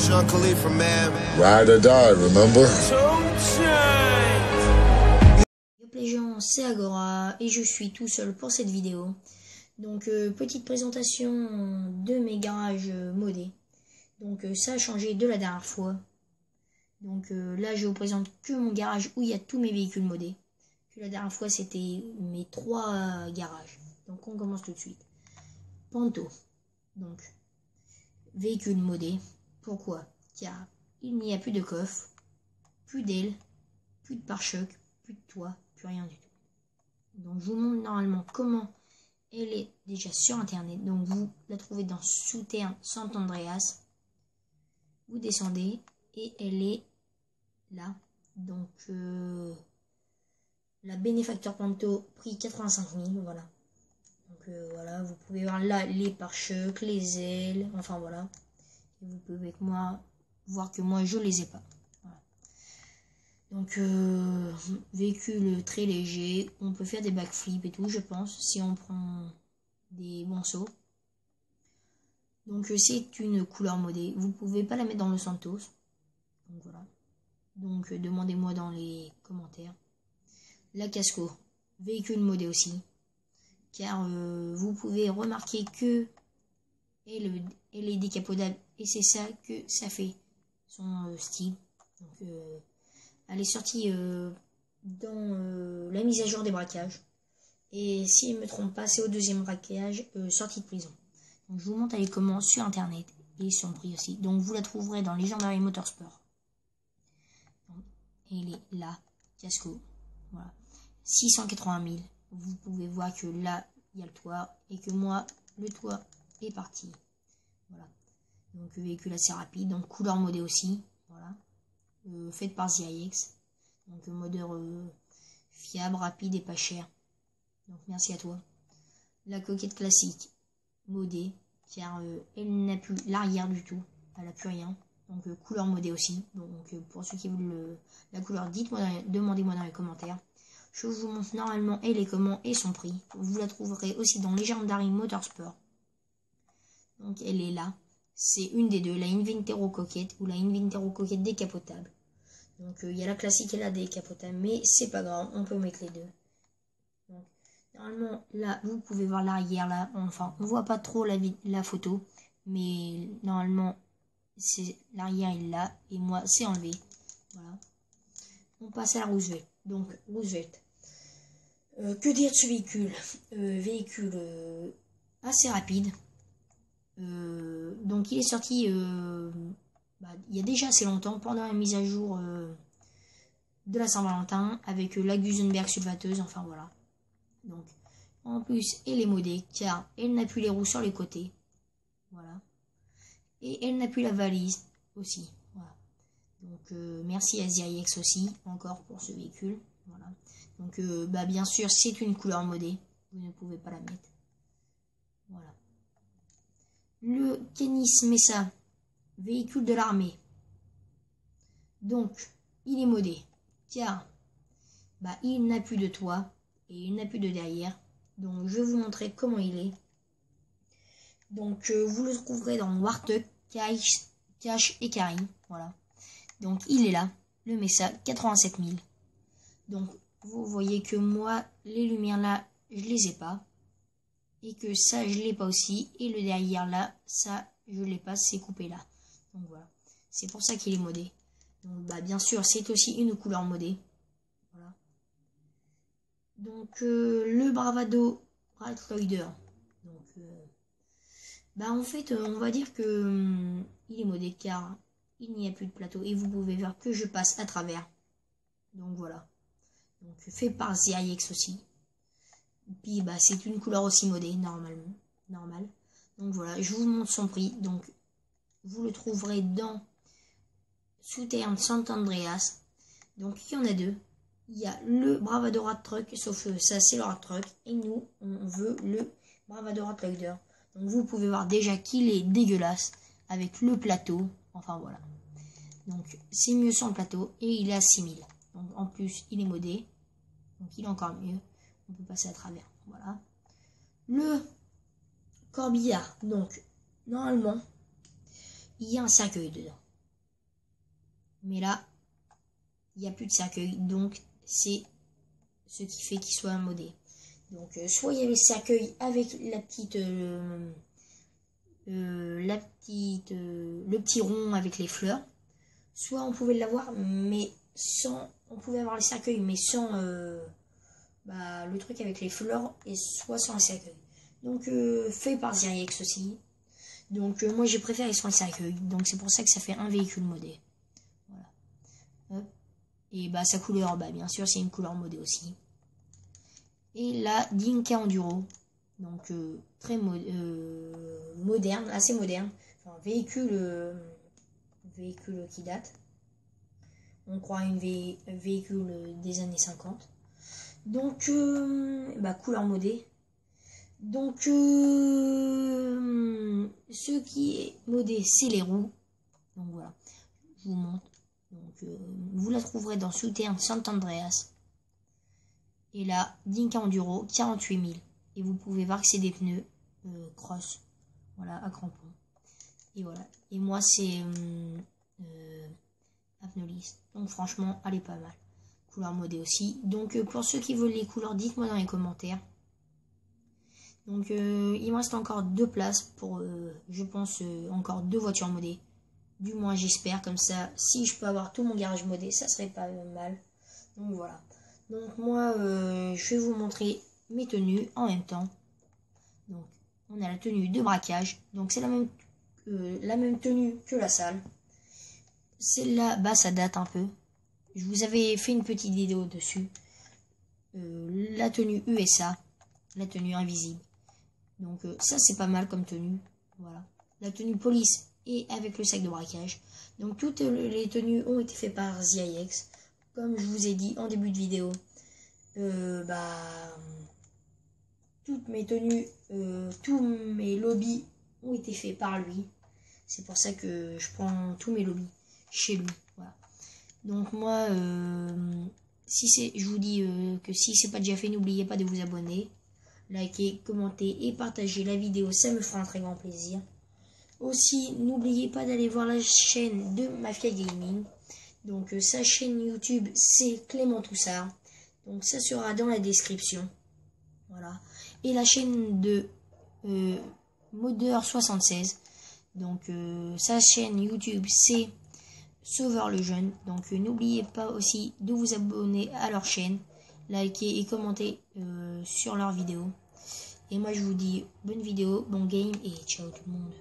Sean Khalifa, man. Ride or die, remember? Yo les gens, c'est Agora et je suis tout seul pour cette vidéo. Donc petite présentation de mes garages modés. Donc ça a changé de la dernière fois. Donc là je vous présente que mon garage où il y a tous mes véhicules modés. Que la dernière fois c'était mes 3 garages. Donc on commence tout de suite. Panto. Donc véhicule modé. Pourquoi? Car il n'y a plus de coffre, plus d'ailes, plus de pare-choc, plus de toit, plus rien du tout. Donc je vous montre normalement comment elle est déjà sur internet. Donc vous la trouvez dans Souterrain Sant Andreas. Vous descendez et elle est là. Donc la Benefactor Panto prix 85 000, voilà. Donc voilà, vous pouvez voir là les pare-chocs, les ailes, enfin voilà. Et vous pouvez avec moi voir que moi je les ai pas. Voilà. Donc véhicule très léger, on peut faire des backflips et tout, je pense, si on prend des bons sauts. Donc c'est une couleur modée, vous pouvez pas la mettre dans le Santos. Donc voilà. Donc demandez-moi dans les commentaires. La Casco, véhicule modé aussi. Car vous pouvez remarquer que elle est décapotable et c'est ça que ça fait son style. Donc elle est sortie dans la mise à jour des braquages. Et si je ne me trompe pas, c'est au 2e braquage, sortie de prison. Donc je vous montre elle est comment sur internet et son prix aussi. Donc vous la trouverez dans Legendary Motorsport. Donc, elle est là, Casco. Voilà. 680 000. Vous pouvez voir que là, il y a le toit et que moi, le toit est parti. Voilà. Donc véhicule assez rapide, donc couleur modée aussi. Voilà. Faite par ZIX. Donc modeur fiable, rapide et pas cher. Donc merci à toi. La coquette classique, modée, car elle n'a plus l'arrière du tout. Elle n'a plus rien. Donc couleur modée aussi. Donc pour ceux qui veulent la couleur, demandez-moi dans les commentaires. Je vous montre normalement elle est comment et son prix. Vous la trouverez aussi dans Legendary Motorsport. Donc elle est là. C'est une des deux, la Inventero Coquette ou la Inventero Coquette décapotable. Donc il y a la classique et la décapotable, mais c'est pas grave, on peut mettre les deux. Donc, normalement là, vous pouvez voir l'arrière là. Enfin, on voit pas trop la photo, mais normalement c'est l'arrière il là et moi c'est enlevé. Voilà. On passe à la Roosevelt. Donc Roosevelt. Que dire de ce véhicule? Véhicule assez rapide. Donc il est sorti il y a déjà assez longtemps, pendant la mise à jour de la Saint-Valentin, avec la Gusenberg sulfateuse, enfin voilà. Donc en plus elle est modée car elle n'a plus les roues sur les côtés. Voilà. Et elle n'a plus la valise aussi. Voilà. Donc merci à ZIX aussi encore pour ce véhicule. Voilà. Donc bien sûr c'est une couleur modée, vous ne pouvez pas la mettre. Voilà. Le Kenis Mesa, véhicule de l'armée. Donc il est modé car il n'a plus de toit et il n'a plus de derrière. Donc je vais vous montrer comment il est. Donc vous le trouverez dans Warthog, Cash et Karim. Voilà. Donc il est là, le Mesa 87 000. Donc vous voyez que moi les lumières là je les ai pas et que ça je l'ai pas aussi et le derrière là ça je l'ai pas, c'est coupé là. Donc voilà, c'est pour ça qu'il est modé. Donc bien sûr c'est aussi une couleur modée. Voilà. Donc le Bravado Ratrider. Donc en fait on va dire que il est modé car il n'y a plus de plateau et vous pouvez voir que je passe à travers. Donc voilà. Donc fait par ZIX aussi. Puis c'est une couleur aussi modée normalement. Normal. Donc voilà, je vous montre son prix. Donc vous le trouverez dans Souterrain Sant Andreas. Donc il y en a deux. Il y a le Bravado Rat Truck, sauf que ça c'est le Rat Truck. Et nous on veut le Bravado Rat Rider. Donc vous pouvez voir déjà qu'il est dégueulasse avec le plateau. Enfin voilà. Donc c'est mieux sans le plateau et il est à 6000. Donc en plus il est modé. Donc il est encore mieux. On peut passer à travers. Voilà. Le corbillard. Donc normalement il y a un cercueil dedans. Mais là, il n'y a plus de cercueil, donc c'est ce qui fait qu'il soit modé. Donc soit il y avait le cercueil avec le petit rond avec les fleurs, soit on pouvait l'avoir mais sans, on pouvait avoir le cercueil mais sans le truc avec les fleurs, et soit sans le cercueil. Donc fait par Ziriex aussi. Donc moi j'ai préféré sans le cercueil, donc c'est pour ça que ça fait un véhicule modé. Voilà. Hop. Et sa couleur, bien sûr c'est une couleur modée aussi. Et la Dinka Enduro, donc très moderne, assez moderne, enfin, véhicule qui date. On croit un véhicule des années 50. Donc couleur modée. Donc ce qui est modé, c'est les roues. Donc voilà, je vous montre. Donc vous la trouverez dans Souterrain Sant'Andreas. Et là, Dinka Enduro, 48 000. Et vous pouvez voir que c'est des pneus cross. Voilà, à crampons. Et voilà. Et moi, c'est Apnolis. Donc franchement, elle est pas mal. Couleur modée aussi. Donc pour ceux qui veulent les couleurs, dites-moi dans les commentaires. Donc il me reste encore 2 places pour, je pense, encore 2 voitures modées. Du moins, j'espère. Comme ça, si je peux avoir tout mon garage modé, ça serait pas mal. Donc voilà. Donc moi, je vais vous montrer mes tenues en même temps. Donc on a la tenue de braquage. Donc c'est la même tenue que la salle. Celle-là, ça date un peu. Je vous avais fait une petite vidéo dessus. La tenue USA, la tenue invisible. Donc ça c'est pas mal comme tenue. Voilà. La tenue police et avec le sac de braquage. Donc toutes les tenues ont été faites par Ziriex. Comme je vous ai dit en début de vidéo, toutes mes tenues, tous mes lobbies ont été faits par lui. C'est pour ça que je prends tous mes lobbies chez lui. Voilà. Donc moi, je vous dis que si c'est pas déjà fait, n'oubliez pas de vous abonner, liker, commenter et partager la vidéo, ça me fera un très grand plaisir. Aussi, n'oubliez pas d'aller voir la chaîne de Mafia Gaming. Donc sa chaîne YouTube, c'est Clément Toussard. Donc ça sera dans la description. Voilà. Et la chaîne de Modeur76. Donc sa chaîne YouTube, c'est Sauveur le Jeune. Donc n'oubliez pas aussi de vous abonner à leur chaîne, liker et commenter sur leurs vidéos. Et moi je vous dis bonne vidéo, bon game et ciao tout le monde.